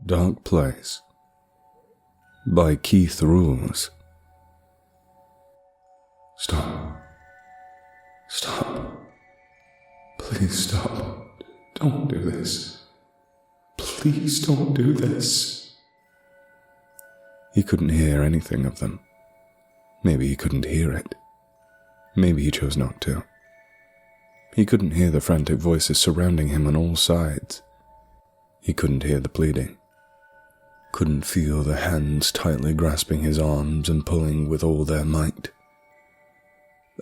Dark Place by Keethroolz. Stop. Stop. Please stop. Don't do this. Please don't do this. He couldn't hear anything of them. Maybe he couldn't hear it. Maybe he chose not to. He couldn't hear the frantic voices surrounding him on all sides. He couldn't hear the pleading. Couldn't feel the hands tightly grasping his arms and pulling with all their might.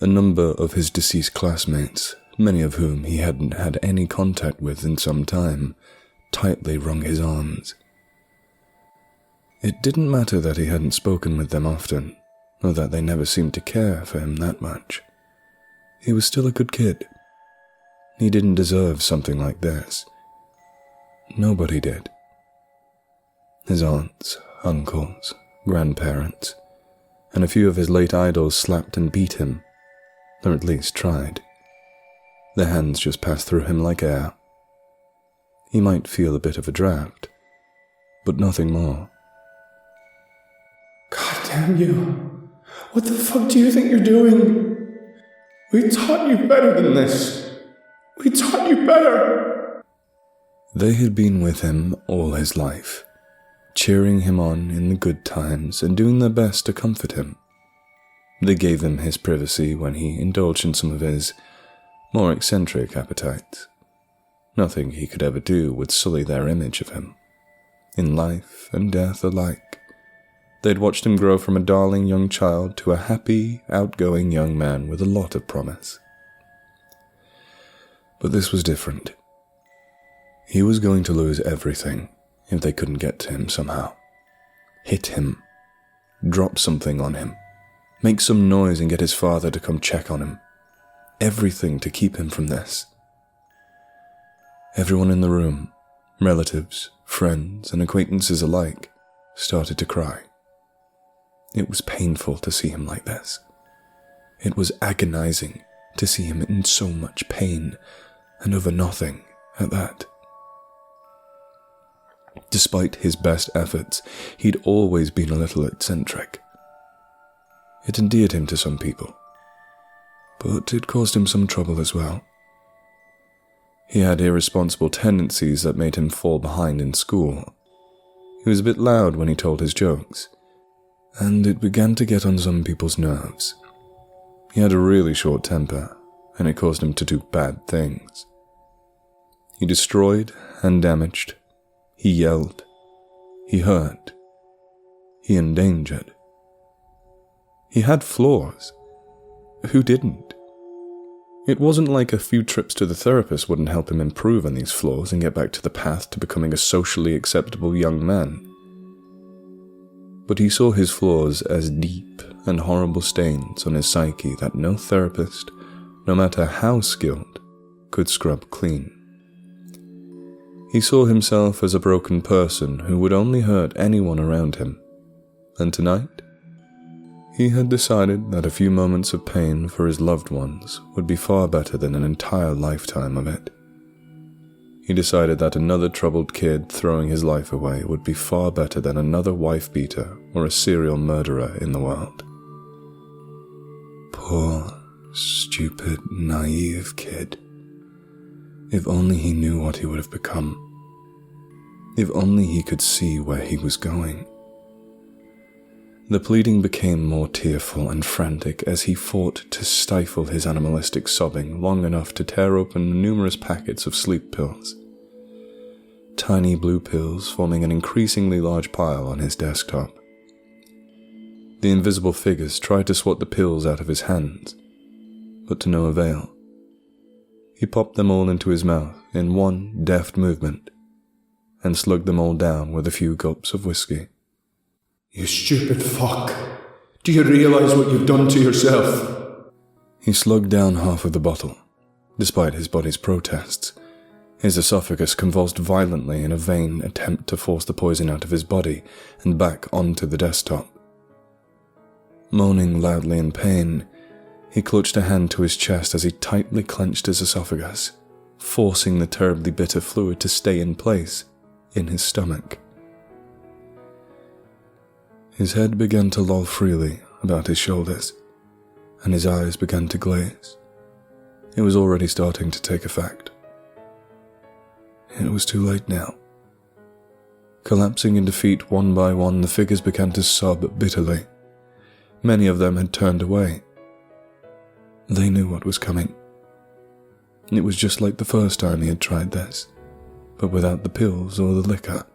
A number of his deceased classmates, many of whom he hadn't had any contact with in some time, tightly wrung his arms. It didn't matter that he hadn't spoken with them often, or that they never seemed to care for him that much. He was still a good kid. He didn't deserve something like this. Nobody did. His aunts, uncles, grandparents, and a few of his late idols slapped and beat him, or at least tried. Their hands just passed through him like air. He might feel a bit of a draft, but nothing more. God damn you! What the fuck do you think you're doing? We taught you better than this. We taught you better. They had been with him all his life, cheering him on in the good times and doing their best to comfort him. They gave him his privacy when he indulged in some of his more eccentric appetites. Nothing he could ever do would sully their image of him. In life and death alike, they'd watched him grow from a darling young child to a happy, outgoing young man with a lot of promise. But this was different. He was going to lose everything if they couldn't get to him somehow. Hit him. Drop something on him. Make some noise and get his father to come check on him. Everything to keep him from this. Everyone in the room, relatives, friends, and acquaintances alike, started to cry. It was painful to see him like this. It was agonizing to see him in so much pain, and over nothing at that. Despite his best efforts, he'd always been a little eccentric. It endeared him to some people, but it caused him some trouble as well. He had irresponsible tendencies that made him fall behind in school. He was a bit loud when he told his jokes, and it began to get on some people's nerves. He had a really short temper, and it caused him to do bad things. He destroyed and damaged. He yelled. He hurt. He endangered. He had flaws. Who didn't? It wasn't like a few trips to the therapist wouldn't help him improve on these flaws and get back to the path to becoming a socially acceptable young man. But he saw his flaws as deep and horrible stains on his psyche that no therapist, no matter how skilled, could scrub clean. He saw himself as a broken person who would only hurt anyone around him, and tonight, he had decided that a few moments of pain for his loved ones would be far better than an entire lifetime of it. He decided that another troubled kid throwing his life away would be far better than another wife-beater or a serial murderer in the world. Poor, stupid, naive kid. If only he knew what he would have become. If only he could see where he was going. The pleading became more tearful and frantic as he fought to stifle his animalistic sobbing long enough to tear open numerous packets of sleep pills. Tiny blue pills forming an increasingly large pile on his desktop. The invisible figures tried to swat the pills out of his hands, but to no avail. He popped them all into his mouth in one deft movement, and slugged them all down with a few gulps of whiskey. You stupid fuck. Do you realize what you've done to yourself? He slugged down half of the bottle, despite his body's protests. His esophagus convulsed violently in a vain attempt to force the poison out of his body and back onto the desktop. Moaning loudly in pain, he clutched a hand to his chest as he tightly clenched his esophagus, forcing the terribly bitter fluid to stay in place in his stomach. His head began to loll freely about his shoulders, and his eyes began to glaze. It was already starting to take effect. It was too late now. Collapsing into feet one by one, the figures began to sob bitterly. Many of them had turned away. They knew what was coming. It was just like the first time he had tried this, but without the pills or the liquor.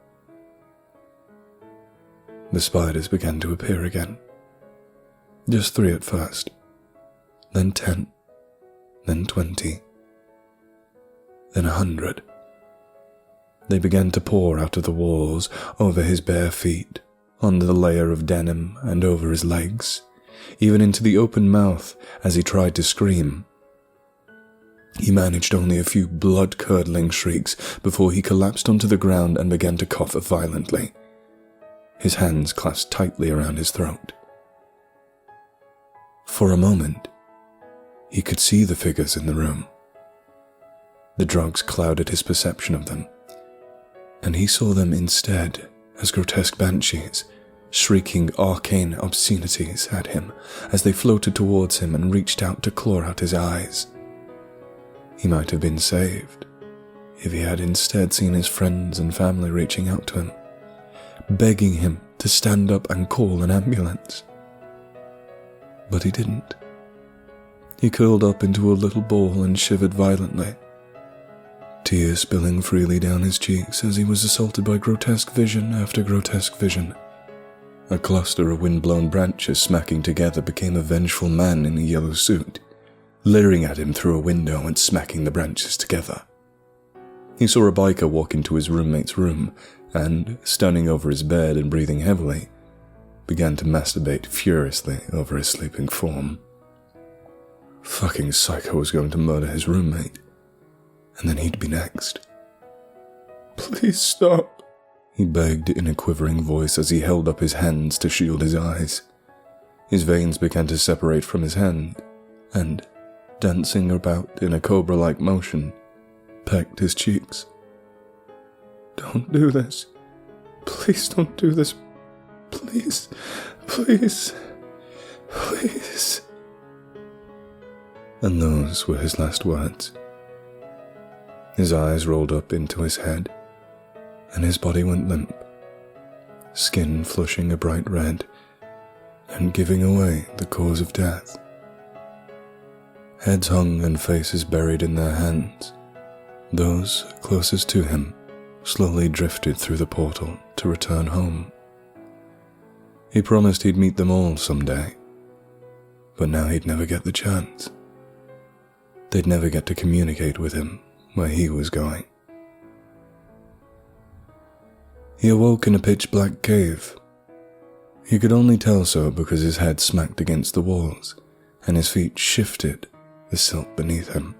The spiders began to appear again. Just 3 at first, then 10, then 20, then 100. They began to pour out of the walls, over his bare feet, under the layer of denim and over his legs, even into the open mouth as he tried to scream. He managed only a few blood-curdling shrieks before he collapsed onto the ground and began to cough violently, his hands clasped tightly around his throat. For a moment, he could see the figures in the room. The drugs clouded his perception of them, and he saw them instead as grotesque banshees, shrieking arcane obscenities at him as they floated towards him and reached out to claw out his eyes. He might have been saved if he had instead seen his friends and family reaching out to him, begging him to stand up and call an ambulance. But he didn't. He curled up into a little ball and shivered violently, tears spilling freely down his cheeks as he was assaulted by grotesque vision after grotesque vision. A cluster of wind-blown branches smacking together became a vengeful man in a yellow suit, leering at him through a window and smacking the branches together. He saw a biker walk into his roommate's room and, standing over his bed and breathing heavily, began to masturbate furiously over his sleeping form. Fucking psycho was going to murder his roommate, and then he'd be next. Please stop, he begged in a quivering voice as he held up his hands to shield his eyes. His veins began to separate from his hand, and, dancing about in a cobra-like motion, pecked his cheeks. Don't do this. Please don't do this. Please, please, please. And those were his last words. His eyes rolled up into his head, and his body went limp, skin flushing a bright red, and giving away the cause of death. Heads hung and faces buried in their hands. Those closest to him slowly drifted through the portal to return home. He promised he'd meet them all someday, but now he'd never get the chance. They'd never get to communicate with him where he was going. He awoke in a pitch-black cave. He could only tell so because his head smacked against the walls and his feet shifted the silt beneath him.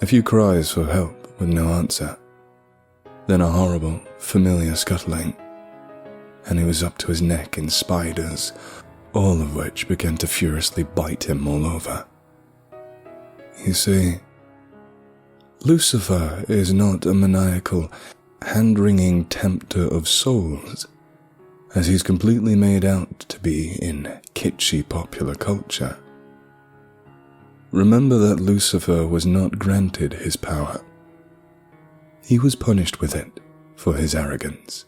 A few cries for help with no answer, then a horrible, familiar scuttling, and he was up to his neck in spiders, all of which began to furiously bite him all over. You see, Lucifer is not a maniacal, hand-wringing tempter of souls, as he's completely made out to be in kitschy popular culture. Remember that Lucifer was not granted his power. He was punished with it for his arrogance,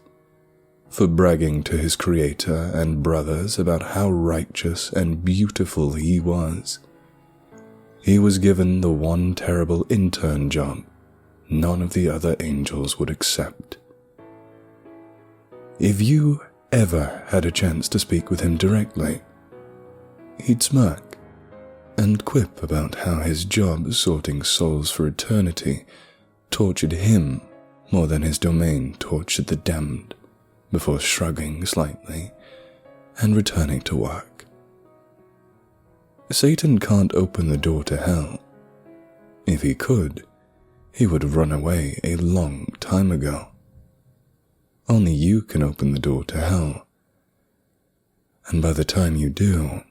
for bragging to his creator and brothers about how righteous and beautiful he was. He was given the one terrible intern job none of the other angels would accept. If you ever had a chance to speak with him directly, he'd smirk and quip about how his job sorting souls for eternity tortured him more than his domain tortured the damned, before shrugging slightly and returning to work. Satan can't open the door to hell. If he could, he would have run away a long time ago. Only you can open the door to hell. And by the time you do,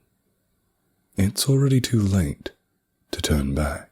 it's already too late to turn back.